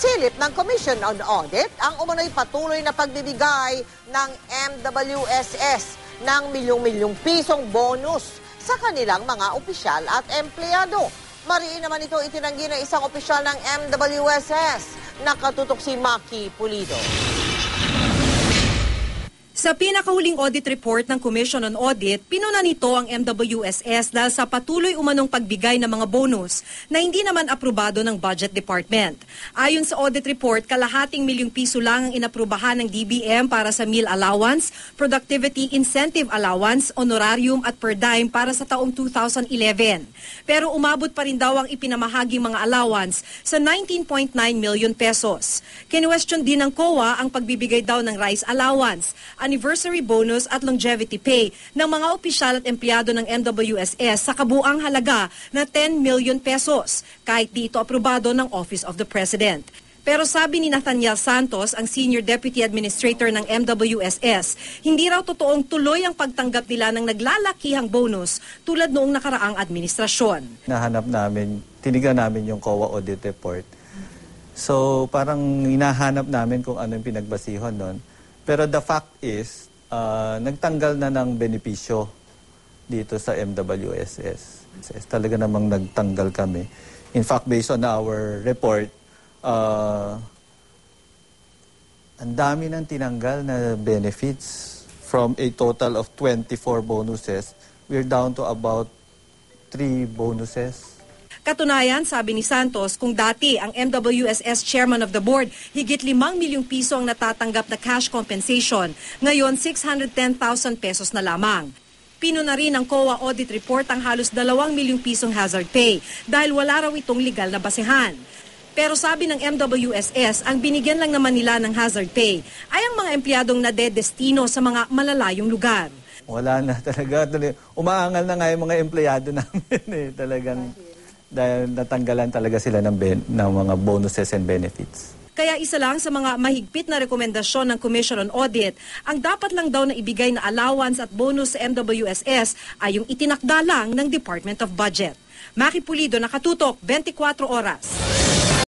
Sinisilip ng Commission on Audit ang umano'y patuloy na pagbibigay ng MWSS ng milyong-milyong pisong bonus sa kanilang mga opisyal at empleyado. Mariin naman ito itinanggi ng isang opisyal ng MWSS. Nakatutok si Maki Pulido. Sa pinakahuling audit report ng Commission on Audit, pinuna nito ang MWSS dahil sa patuloy umanong pagbigay ng mga bonus na hindi naman aprobado ng Budget Department. Ayon sa audit report, kalahating milyong piso lang ang inaprubahan ng DBM para sa meal allowance, productivity incentive allowance, honorarium at per diem para sa taong 2011. Pero umabot pa rin daw ang ipinamahaging mga allowance sa 19.9 million pesos. Kinwestiyon din ng COA ang pagbibigay daw ng rice allowance, anniversary bonus at longevity pay ng mga opisyal at empleyado ng MWSS sa kabuang halaga na 10 million pesos, kahit di ito aprobado ng Office of the President. Pero sabi ni Nathaniel Santos, ang Senior Deputy Administrator ng MWSS, hindi raw totoong tuloy ang pagtanggap nila ng naglalakihang bonus tulad noong nakaraang administrasyon. Nahanap namin, tinignan namin yung COA audit report. So parang hinahanap namin kung ano yung pinagbasihan doon. Pero the fact is, nagtanggal na ng benepisyo dito sa MWSS. Talaga namang nagtanggal kami. In fact, based on our report, ang dami ng tinanggal na benefits. From a total of 24 bonuses, we're down to about 3 bonuses. Katunayan, sabi ni Santos, kung dati ang MWSS Chairman of the Board, higit 5 milyong piso ang natatanggap na cash compensation. Ngayon, 610,000 pesos na lamang. Pinuna rin ng COA audit report ang halos 2 milyong pisong hazard pay dahil wala raw itong legal na basehan. Pero sabi ng MWSS, ang binigyan lang naman nila ng hazard pay ay ang mga empleyadong nadedestino sa mga malalayong lugar. Wala na talaga. Umaangal na nga yung mga empleyado namin. Talagang dahil natanggalan talaga sila ng mga bonuses and benefits. Kaya isa lang sa mga mahigpit na rekomendasyon ng Commission on Audit, ang dapat lang daw na ibigay na allowance at bonus sa MWSS ay yung itinakda lang ng Department of Budget. Maki Pulido, Nakatutok, 24 Oras.